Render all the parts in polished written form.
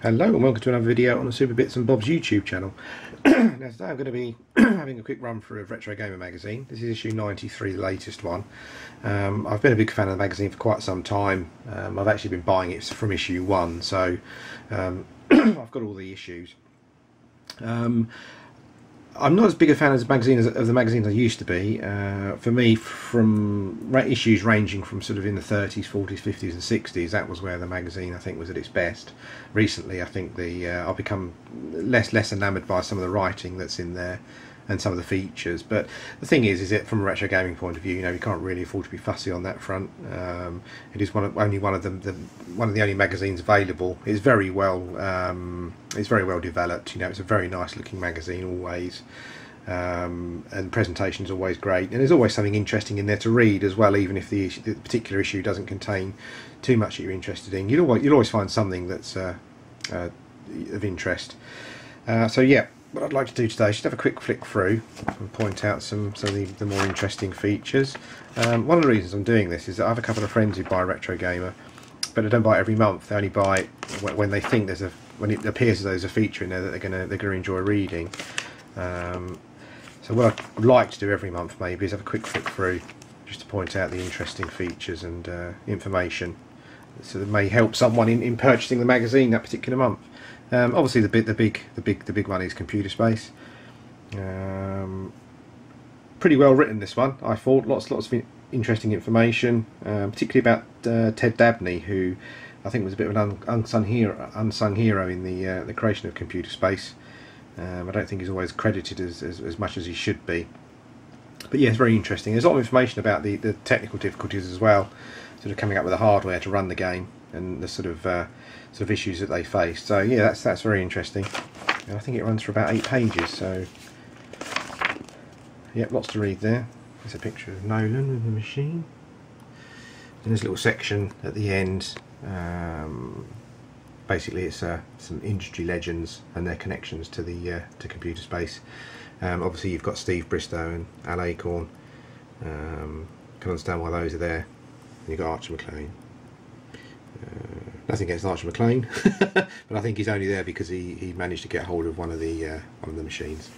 Hello and welcome to another video on the Super Bits and Bob's YouTube channel. Now today I'm going to be having a quick run through of Retro Gamer magazine. This is issue 93, the latest one. I've been a big fan of the magazine for quite some time. I've actually been buying it from issue 1, so I've got all the issues. I'm not as big a fan of the magazines I used to be. For me, from issues ranging from sort of in the 30s, 40s, 50s and 60s, that was where the magazine I think was at its best. Recently I think I've become less enamoured by some of the writing that's in there and some of the features, but the thing is that from a retro gaming point of view, you know, you can't really afford to be fussy on that front. It is one of the only magazines available. It's very well developed. You know, it's a very nice looking magazine always, and the presentation is always great, and there's always something interesting in there to read as well. Even if the particular issue doesn't contain too much that you're interested in, you'll always find something that's of interest. So yeah. What I'd like to do today is just have a quick flick through and point out some of the more interesting features. One of the reasons I'm doing this is that I have a couple of friends who buy Retro Gamer, but they don't buy it every month. They only buy it when they think when it appears as though there's a feature in there that they're gonna enjoy reading. So what I'd like to do every month maybe is have a quick flick through just to point out the interesting features and information, so that may help someone in purchasing the magazine that particular month. Obviously the big one is computer space. Pretty well written, this one, I thought. Lots of interesting information, particularly about Ted Dabney, who I think was a bit of an unsung hero in the creation of computer space. I don't think he's always credited as much as he should be. But yeah, it's very interesting. There's a lot of information about the technical difficulties as well, sort of coming up with the hardware to run the game and the sort of issues that they face. So yeah, that's very interesting. And I think it runs for about 8 pages. So yep, lots to read there. There's a picture of Nolan with the machine. And there's a little section at the end. Basically, it's some industry legends and their connections to the to computer space. Obviously, you've got Steve Bristow and Al Acorn. Can understand why those are there. And you've got Archer McLean. Nothing against Archer McLean, but I think he's only there because he managed to get hold of one of the machines.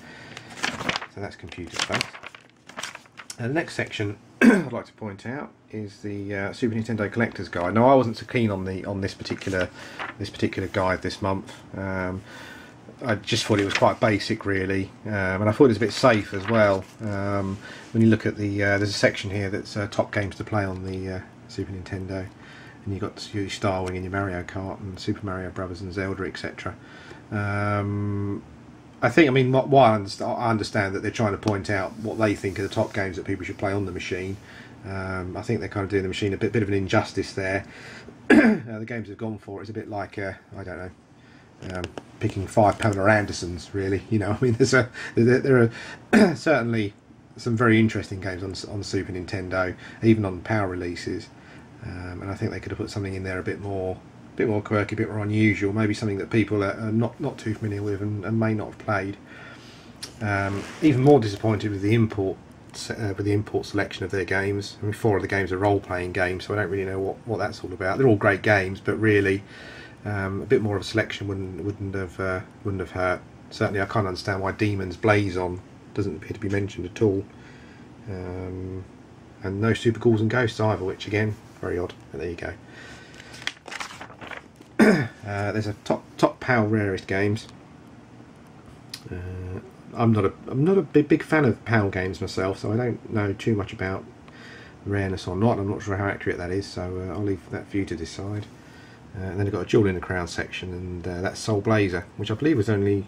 So that's computer space. And the next section I'd like to point out is the Super Nintendo Collector's Guide. Now, I wasn't so keen on this particular guide this month. I just thought it was quite basic, really, and I thought it was a bit safe as well. When you look at there's a section here that's top games to play on the Super Nintendo. And you've got your Star Wing and your Mario Kart and Super Mario Brothers and Zelda, etc. I mean, why I understand that they're trying to point out what they think are the top games that people should play on the machine. I think they're kind of doing the machine a bit of an injustice there. The games they've gone for is a bit like I don't know, picking 5 Pamela Andersons, really. You know, I mean, there are certainly some very interesting games on Super Nintendo, even on power releases. And I think they could have put something in there a bit more quirky, a bit more unusual, maybe something that people are not too familiar with and may not have played. Even more disappointed with the import selection of their games. I mean, 4 of the games are role-playing games, so I don't really know what that's all about. They're all great games, but really a bit more of a selection wouldn't have hurt. Certainly, I can't understand why Demon's Blazon doesn't appear to be mentioned at all. And no Super Ghouls and Ghosts either, which again, very odd, but there you go. There's a top PAL rarest games. I'm not a big fan of PAL games myself, so I don't know too much about rareness or not. I'm not sure how accurate that is, so I'll leave that for you to decide. And then I've got a Jewel in the Crown section, and that's Soul Blazer, which I believe was only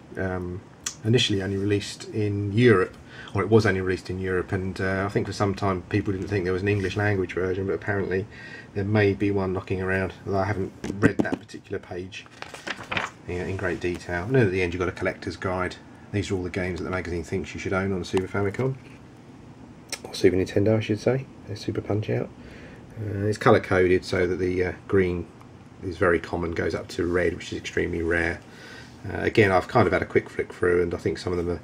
initially only released in Europe. Or it was only released in Europe, and I think for some time people didn't think there was an English language version, but apparently there may be one knocking around, although I haven't read that particular page in great detail. And then at the end you've got a collector's guide. These are all the games that the magazine thinks you should own on a Super Famicom, or Super Nintendo I should say. They're Super Punch Out. It's colour coded so that the green is very common, goes up to red, which is extremely rare. Again, I've kind of had a quick flick through, and I think some of them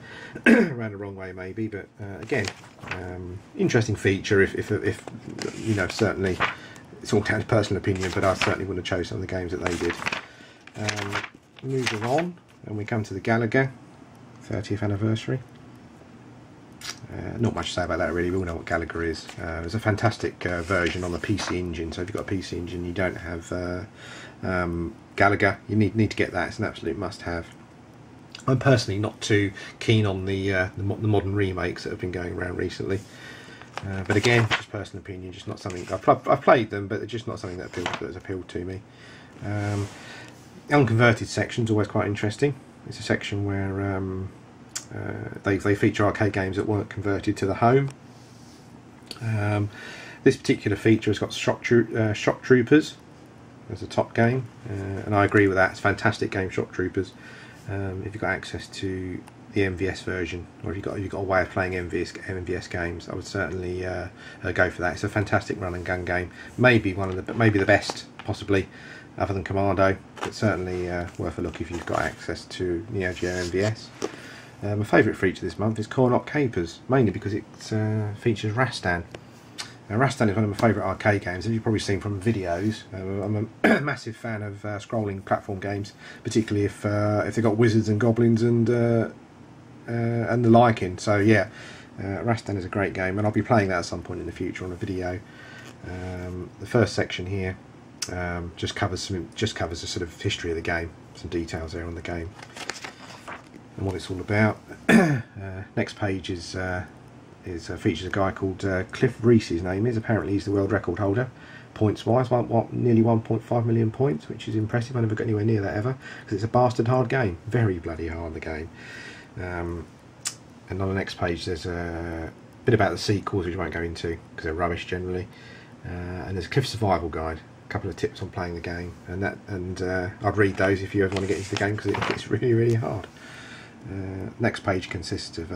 are around the wrong way maybe, but again, interesting feature. If you know, certainly it's all down to personal opinion, but I certainly wouldn't have chosen some of the games that they did. moving on, and we come to the Gallagher 30th anniversary. Not much to say about that really. We all know what Gallagher is. It's a fantastic version on the PC Engine, so if you've got a PC Engine you don't have Gallagher, you need to get that. It's an absolute must-have. I'm personally not too keen on the modern remakes that have been going around recently, but again, just personal opinion, just not something I've played them, but they're just not something that has appealed to me. The unconverted section is always quite interesting. It's a section where they feature arcade games that weren't converted to the home. This particular feature has got Shock Troopers as a top game, and I agree with that. It's a fantastic game, Shock Troopers. If you've got access to the MVS version, or if you've got a way of playing MVS games, I would certainly go for that. It's a fantastic run and gun game. Maybe the best, possibly, other than Commando, but certainly worth a look if you've got access to Neo Geo MVS. My favourite feature this month is Corn Op Capers, mainly because it features Rastan. Now, Rastan is one of my favourite arcade games, as you've probably seen from videos. I'm a massive fan of scrolling platform games, particularly if they've got wizards and goblins and the like in. So yeah, Rastan is a great game, and I'll be playing that at some point in the future on a video. The first section here just covers the sort of history of the game, some details there on the game and what it's all about. Next page is features a guy called Cliff Reese. His name is. Apparently he's the world record holder points wise, nearly 1.5 million points, which is impressive. I never got anywhere near that ever, because it's a bastard hard game, very bloody hard, the game. And on the next page there's a bit about the sequels, which I won't go into because they're rubbish generally, and there's a Cliff survival guide, a couple of tips on playing the game, and I'd read those if you ever want to get into the game, because it's really hard. Next page consists of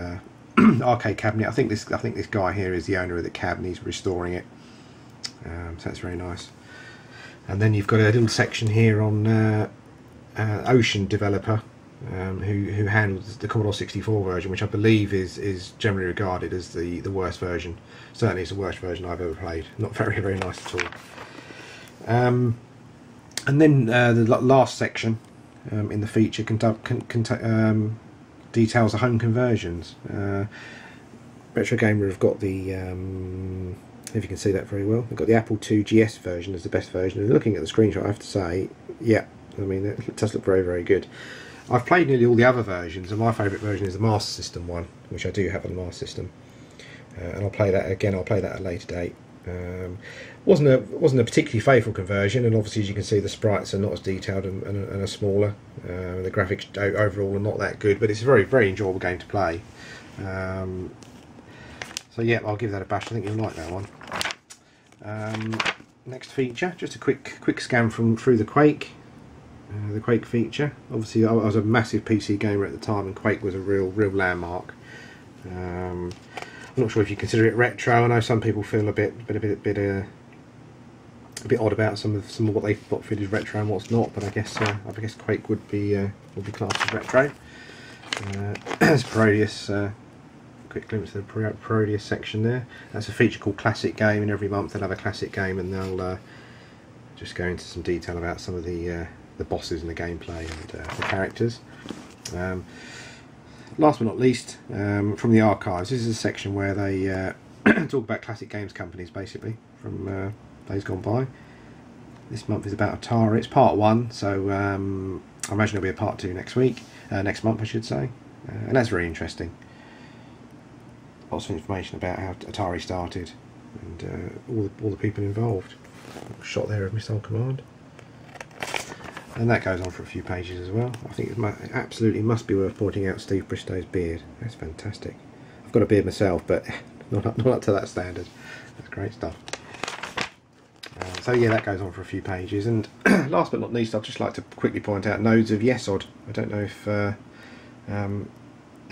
arcade cabinet. I think this guy here is the owner of the cabinet. He's restoring it, so that's very nice. And then you've got a little section here on Ocean developer, who handles the Commodore 64 version, which I believe is generally regarded as the worst version. Certainly it's the worst version I've ever played. Not very nice at all. And then the last section in the feature details the home conversions. Retro Gamer have got the, if you can see that very well, they've got the Apple II GS version as the best version, and looking at the screenshot I have to say, yeah, I mean it does look very good. I've played nearly all the other versions, and my favourite version is the Master System one, which I do have on the Master System, and I'll play that again. I'll play that at a later date. Wasn't a particularly faithful conversion, and obviously as you can see the sprites are not as detailed and are smaller. The graphics overall are not that good, but it's a very enjoyable game to play. So yeah, I'll give that a bash. I think you'll like that one. Next feature, just a quick scan through the Quake. The Quake feature. Obviously I was a massive PC gamer at the time, and Quake was a real landmark. I'm not sure if you consider it retro. I know some people feel a bit odd about some of what they feel is retro and what's not, but I guess Quake would be classed as retro. There's Parodius. Quick glimpse of the Parodius section there. That's a feature called Classic Game, and every month they'll have a classic game, and they'll just go into some detail about some of the bosses and the gameplay and the characters. Last but not least, from the archives, this is a section where they talk about classic games companies, basically, from days gone by. This month is about Atari. It's part 1, so I imagine there'll be a part 2 next month I should say, and that's very interesting. Lots of information about how Atari started and all the people involved. Shot there of Missile Command. And that goes on for a few pages as well. I think it absolutely must be worth pointing out Steve Bristow's beard. That's fantastic. I've got a beard myself, but not up to that standard. That's great stuff. So yeah, that goes on for a few pages. And last but not least, I'd just like to quickly point out Nodes of Yesod. I don't know if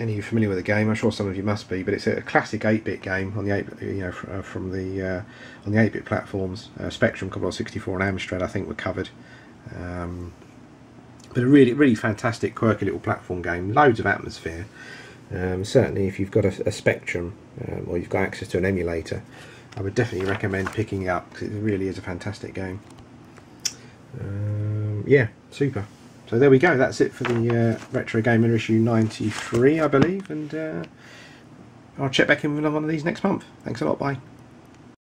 any of you are familiar with the game. I'm sure some of you must be, but it's a classic 8-bit game on the 8-bit platforms. Spectrum, Commodore 64, and Amstrad I think were covered. But a really fantastic, quirky little platform game. Loads of atmosphere. Certainly, if you've got a Spectrum or you've got access to an emulator, I would definitely recommend picking it up, because it really is a fantastic game. Yeah, super. So there we go, that's it for the Retro Gamer issue 93, I believe, and I'll check back in with one of these next month. Thanks a lot, bye.